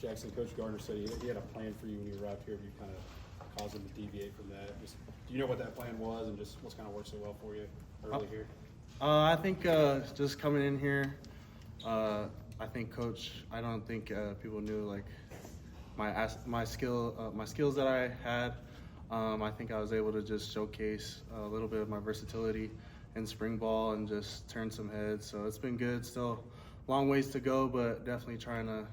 Jaxson, Coach Gardner said he had a plan for you when you arrived here, but you kind of caused him to deviate from that. Just, do you know what that plan was and just what's kind of worked so well for you early here? I think just coming in here, I think I don't think people knew like my skills that I had. I think I was able to just showcase a little bit of my versatility in spring ball and just turn some heads. So it's been good. Still long ways to go, but definitely trying to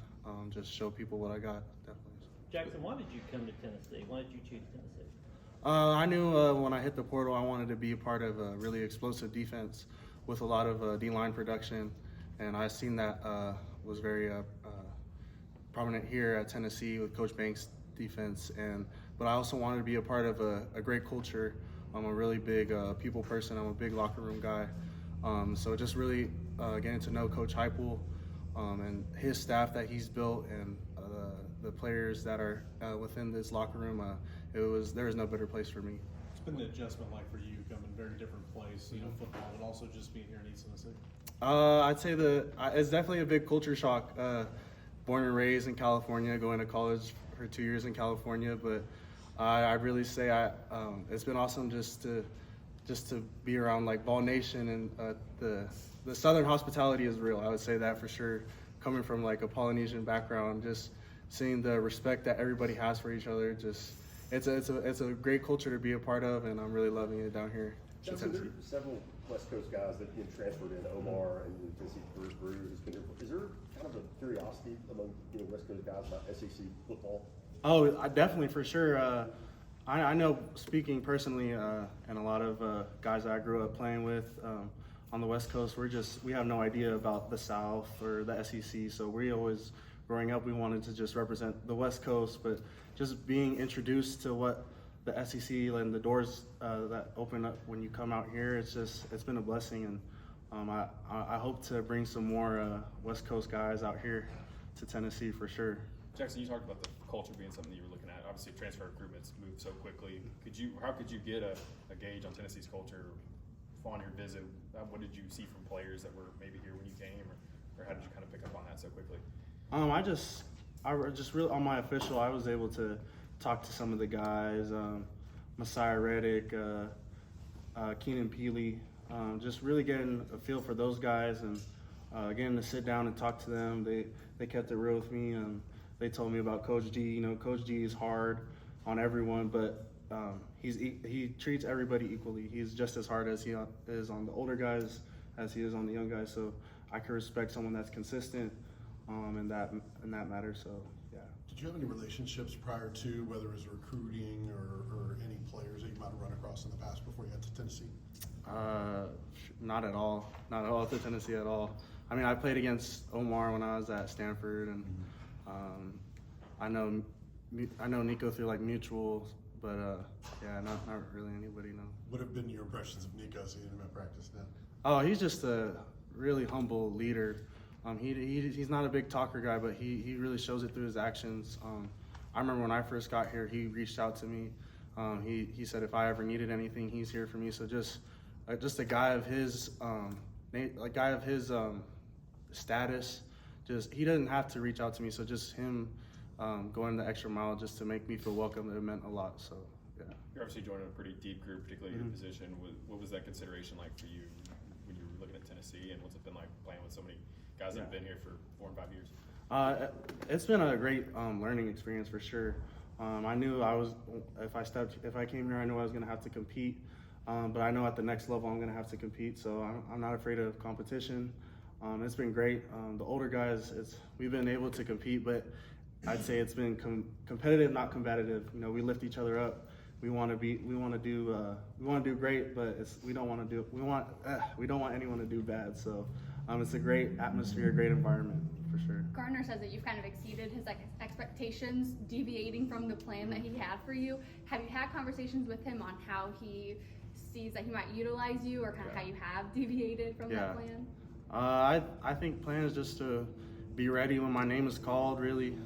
just show people what I got. Definitely. Jaxson, why did you come to Tennessee? Why did you choose Tennessee? I knew when I hit the portal, I wanted to be a part of a really explosive defense with a lot of D-line production, and I seen that was very prominent here at Tennessee with Coach Banks' defense. But I also wanted to be a part of a great culture. I'm a really big people person. I'm a big locker room guy. So just really getting to know Coach Heupel and his staff that he's built and the players that are within this locker room, there was no better place for me. It's been the adjustment like for you, coming very different place, football, but also just being here in East Tennessee? I'd say it's definitely a big culture shock. Born and raised in California, going to college for 2 years in California, but I really say it's been awesome just to be around like Ball Nation, and the Southern hospitality is real. I would say that for sure. Coming from like a Polynesian background, just seeing the respect that everybody has for each other, it's a great culture to be a part of, and I'm really loving it down here. Jaxson, there are several West Coast guys that transferred in, Omar and Tennessee Brew has been here. Is there kind of a curiosity among West Coast guys about SEC football? Oh, definitely, for sure. I know, speaking personally, and a lot of guys that I grew up playing with on the West Coast, we have no idea about the South or the SEC. So we always, growing up, we wanted to just represent the West Coast, but just being introduced to what the SEC and the doors that open up when you come out here, it's been a blessing, and I hope to bring some more West Coast guys out here to Tennessee for sure. Jaxson, you talked about the culture being something that you were looking at. Obviously, transfer recruitment's moved so quickly. How could you get a gauge on Tennessee's culture on your visit? What did you see from players that were maybe here when you came, or how did you kind of pick up on that so quickly? I just really on my official, I was able to talk to some of the guys, Messiah Reddick, Keenan Peely, just really getting a feel for those guys, and getting to sit down and talk to them. They kept it real with me. They told me about Coach G. Coach G is hard on everyone, but he treats everybody equally. He's just as hard as he is on the older guys as he is on the young guys. So I can respect someone that's consistent in that matter. So yeah. Did you have any relationships prior to, whether it was recruiting or any players that you might have run across in the past before you got to Tennessee? Not at all. Not at all to Tennessee at all. I mean, I played against Omar when I was at Stanford, and I know Nico through like mutuals, but yeah, not really anybody. No. What have been your impressions of Nico seeing him at practice now? Oh, he's just a really humble leader. He's not a big talker guy, but he really shows it through his actions. I remember when I first got here, he reached out to me. He said if I ever needed anything, he's here for me. So just a guy of his status, he doesn't have to reach out to me. So just him going the extra mile just to make me feel welcome, it meant a lot. So yeah. You're obviously joining a pretty deep group, particularly your position. What was that consideration like for you when you were looking at Tennessee, and what's it been like playing with so many guys that have been here for 4 and 5 years? It's been a great learning experience for sure. I knew if I came here, I knew I was going to have to compete. But I know at the next level I'm going to have to compete, so I'm not afraid of competition. It's been great. The older guys, we've been able to compete, but I'd say it's been competitive, not combative. We lift each other up. We want to do great, but we don't want anyone to do bad. So it's a great atmosphere, great environment for sure. Gardner says that you've kind of exceeded his expectations, deviating from the plan that he had for you. Have you had conversations with him on how he sees that he might utilize you, or kind of how you have deviated from that plan? I think plan is just to be ready when my name is called, really.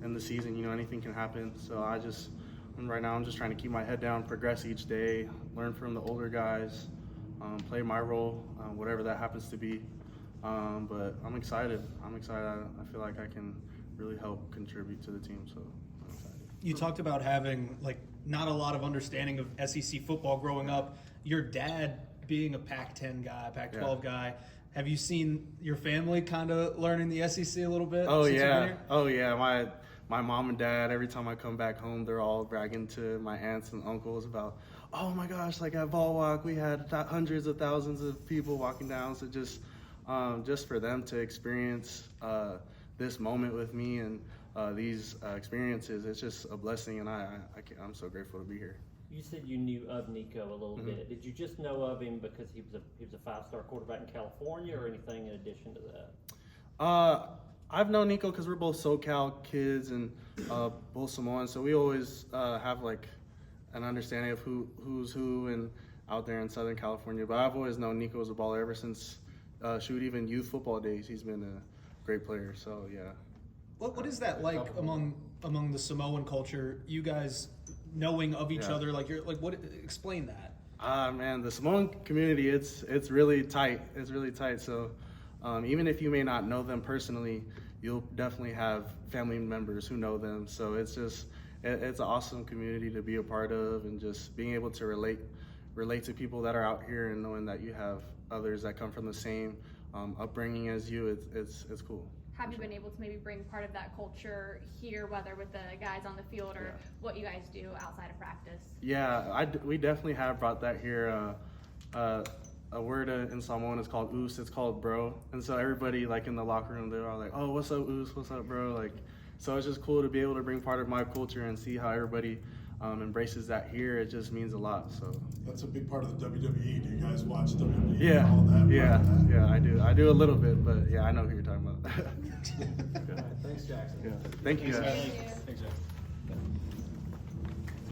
In the season, anything can happen. So right now I'm just trying to keep my head down, progress each day, learn from the older guys, play my role, whatever that happens to be. But I'm excited. I feel like I can really help contribute to the team. So I'm excited. You talked about having like not a lot of understanding of SEC football growing up. Your dad being a Pac-10 guy, Pac-12 guy. Have you seen your family kind of learning the SEC a little bit? Oh since you've been yeah, here? oh yeah. My mom and dad, every time I come back home, they're all bragging to my aunts and uncles about, oh my gosh, like at Ball Walk, we had hundreds of thousands of people walking down. So just for them to experience this moment with me and these experiences, it's just a blessing, and I'm so grateful to be here. You said you knew of Nico a little bit. Did you just know of him because he was a 5-star quarterback in California, or anything in addition to that? I've known Nico because we're both SoCal kids and both Samoan, so we always have like an understanding of who's who and out there in Southern California. But I've always known Nico as a baller ever since even youth football days. He's been a great player. So yeah. What is that like among the Samoan culture? You guys knowing of each other, like you're like, what? Explain that. Man, the Samoan community, it's really tight. It's really tight. So even if you may not know them personally, you'll definitely have family members who know them. So it's an awesome community to be a part of, and just being able to relate to people that are out here, and knowing that you have others that come from the same upbringing as you. It's cool. Have you been able to maybe bring part of that culture here, whether with the guys on the field or what you guys do outside of practice? Yeah, we definitely have brought that here. A word in Samoan is called oos. It's called bro. And so everybody like in the locker room, they're all like, oh, what's up, oos? What's up, bro? Like, so it's just cool to be able to bring part of my culture and see how everybody embraces that here. It just means a lot. So That's a big part of the WWE. Do you guys watch WWE? yeah, and all that? yeah, I do. I do a little bit, but yeah, I know who you're talking about. Thanks, Jackson. Yeah. Thank you guys. Thank you. Thanks, Jeff.